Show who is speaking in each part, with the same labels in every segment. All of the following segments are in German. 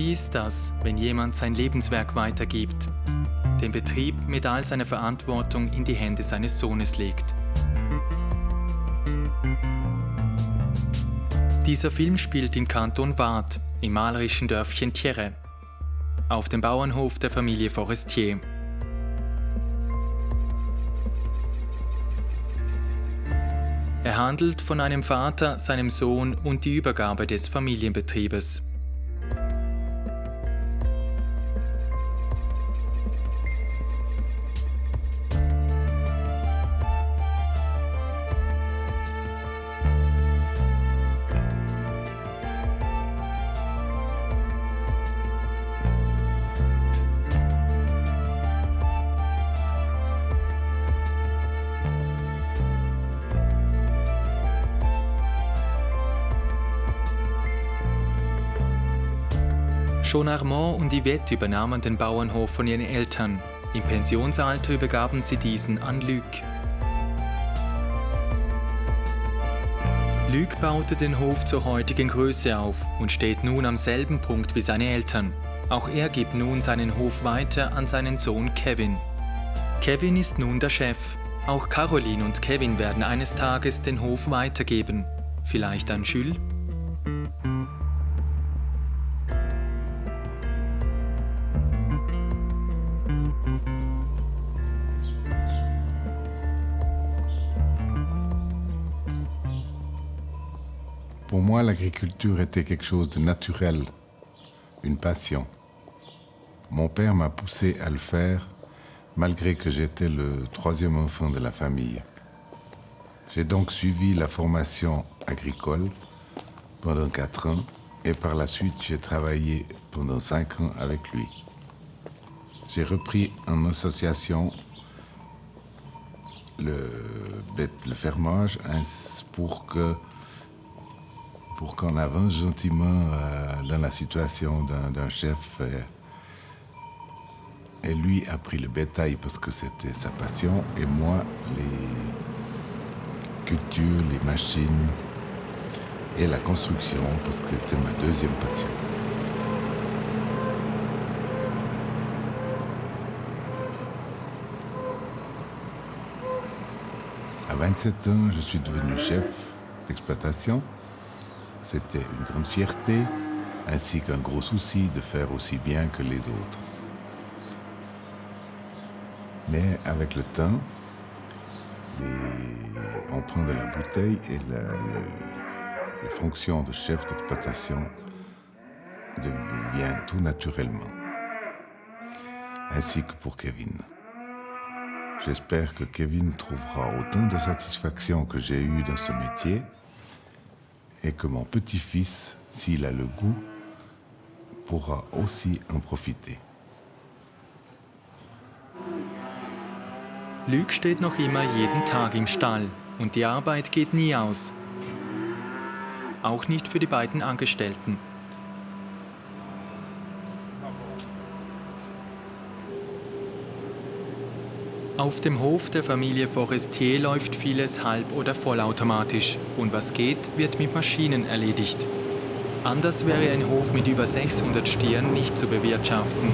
Speaker 1: Wie ist das, wenn jemand sein Lebenswerk weitergibt, den Betrieb mit all seiner Verantwortung in die Hände seines Sohnes legt? Dieser Film spielt im Kanton Waadt, im malerischen Dörfchen Thierry, auf dem Bauernhof der Familie Forestier. Er handelt von einem Vater, seinem Sohn und die Übergabe des Familienbetriebes. Schon Armand und Yvette übernahmen den Bauernhof von ihren Eltern. Im Pensionsalter übergaben sie diesen an Luc. Luc baute den Hof zur heutigen Größe auf und steht nun am selben Punkt wie seine Eltern. Auch er gibt nun seinen Hof weiter an seinen Sohn Kevin. Kevin ist nun der Chef. Auch Caroline und Kevin werden eines Tages den Hof weitergeben. Vielleicht an Jules?
Speaker 2: Pour moi, l'agriculture était quelque chose de naturel, une passion. Mon père m'a poussé à le faire, malgré que j'étais le troisième enfant de la famille. J'ai donc suivi la formation agricole pendant 4 ans et par la suite j'ai travaillé pendant 5 ans avec lui. J'ai repris en association le fermage pour qu'on avance gentiment dans la situation d'un chef. Et lui a pris le bétail parce que c'était sa passion, et moi, les cultures, les machines et la construction parce que c'était ma deuxième passion. À 27 ans, je suis devenu chef d'exploitation. C'était une grande fierté, ainsi qu'un gros souci de faire aussi bien que les autres. Mais avec le temps, on prend de la bouteille et les fonctions de chef d'exploitation deviennent tout naturellement. Ainsi que pour Kevin. J'espère que Kevin trouvera autant de satisfaction que j'ai eu dans ce métier, et que mon petit-fils, s'il a le goût, pourra aussi en profiter.
Speaker 1: Luc steht noch immer jeden Tag im Stall und die Arbeit geht nie aus. Auch nicht für die beiden Angestellten. Auf dem Hof der Familie Forestier läuft vieles halb- oder vollautomatisch und was geht, wird mit Maschinen erledigt. Anders wäre ein Hof mit über 600 Stieren nicht zu bewirtschaften.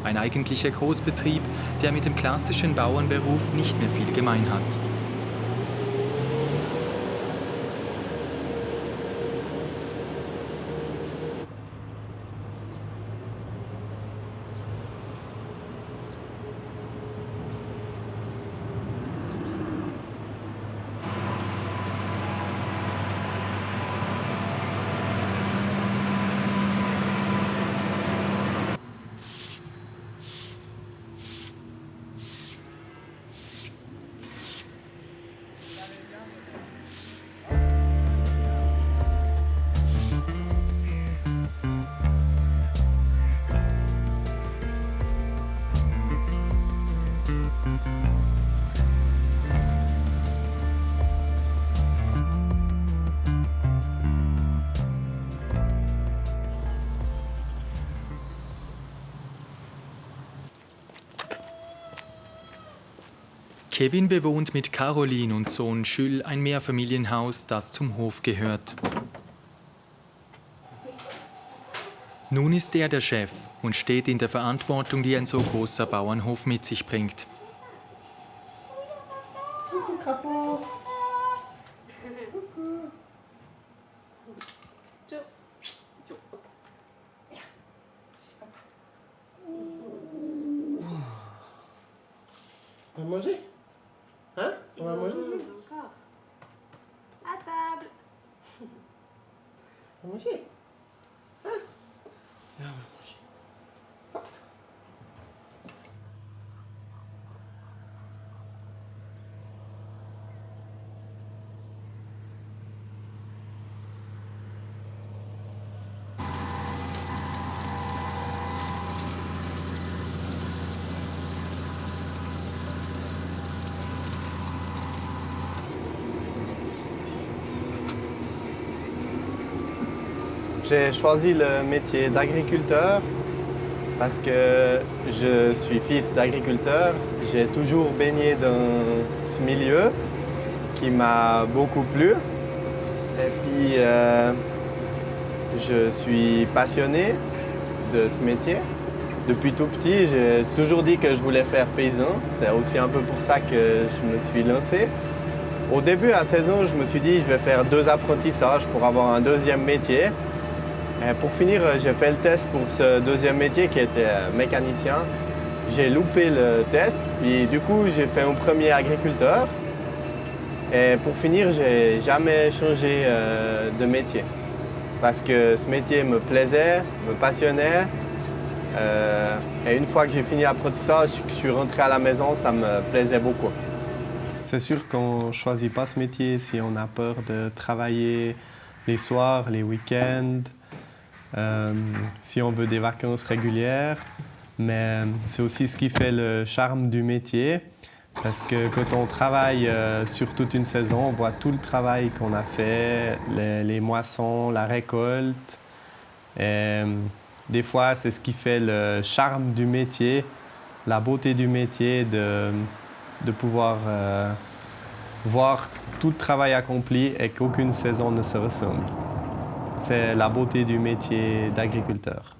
Speaker 1: Ein eigentlicher Großbetrieb, der mit dem klassischen Bauernberuf nicht mehr viel gemein hat. Kevin bewohnt mit Caroline und Sohn Jules ein Mehrfamilienhaus, das zum Hof gehört. Nun ist er der Chef und steht in der Verantwortung, die ein so großer Bauernhof mit sich bringt.
Speaker 3: On va manger? Hein? On va manger?
Speaker 4: Encore. À table.
Speaker 3: On va manger? Hein? On va manger. Hop. J'ai choisi le métier d'agriculteur parce que je suis fils d'agriculteur. J'ai toujours baigné dans ce milieu qui m'a beaucoup plu. Et puis, je suis passionné de ce métier. Depuis tout petit, j'ai toujours dit que je voulais faire paysan. C'est aussi un peu pour ça que je me suis lancé. Au début, à 16 ans, je me suis dit je vais faire 2 apprentissages pour avoir un deuxième métier. Et pour finir, j'ai fait le test pour ce deuxième métier qui était mécanicien. J'ai loupé le test, puis du coup j'ai fait un premier agriculteur. Et pour finir, j'ai jamais changé de métier. Parce que ce métier me plaisait, me passionnait. Et une fois que j'ai fini l'apprentissage, que je suis rentré à la maison, ça me plaisait beaucoup. C'est sûr qu'on ne choisit pas ce métier si on a peur de travailler les soirs, les week-ends. Si on veut des vacances régulières, mais c'est aussi ce qui fait le charme du métier, parce que quand on travaille sur toute une saison, on voit tout le travail qu'on a fait, les moissons, la récolte. Et, des fois, c'est ce qui fait le charme du métier, la beauté du métier, de pouvoir voir tout le travail accompli et qu'aucune saison ne se ressemble. C'est la beauté du métier d'agriculteur.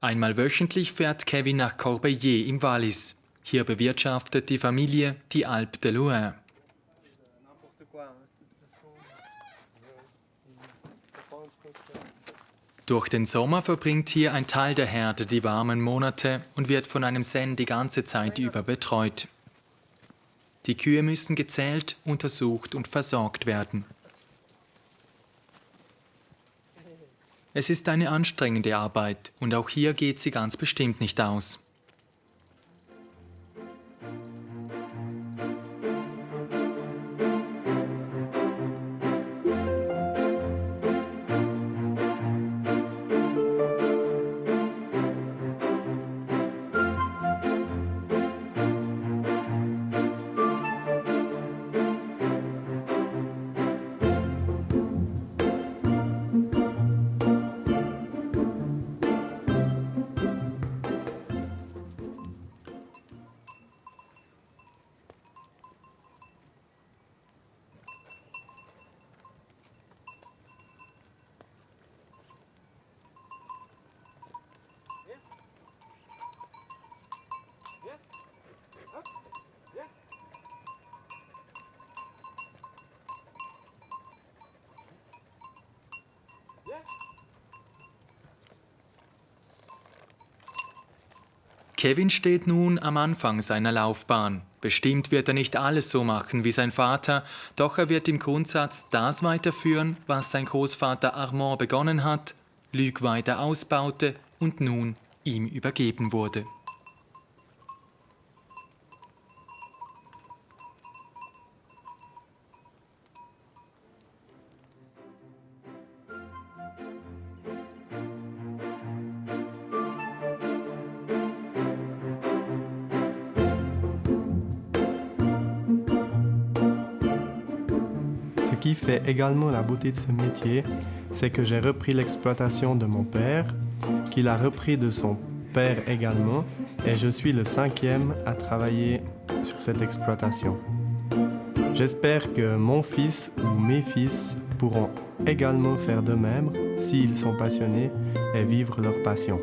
Speaker 1: Einmal wöchentlich fährt Kevin nach Corbeil im Wallis. Hier bewirtschaftet die Familie die Alpe de Loire. Durch den Sommer verbringt hier ein Teil der Herde die warmen Monate und wird von einem Sen die ganze Zeit über betreut. Die Kühe müssen gezählt, untersucht und versorgt werden. Es ist eine anstrengende Arbeit und auch hier geht sie ganz bestimmt nicht aus. Kevin steht nun am Anfang seiner Laufbahn. Bestimmt wird er nicht alles so machen wie sein Vater, doch er wird im Grundsatz das weiterführen, was sein Großvater Armand begonnen hat, Luc weiter ausbaute und nun ihm übergeben wurde.
Speaker 3: qui fait également la beauté de ce métier, c'est que j'ai repris l'exploitation de mon père, qu'il a repris de son père également, et je suis le 5e à travailler sur cette exploitation. J'espère que mon fils ou mes fils pourront également faire de même s'ils sont passionnés et vivre leur passion.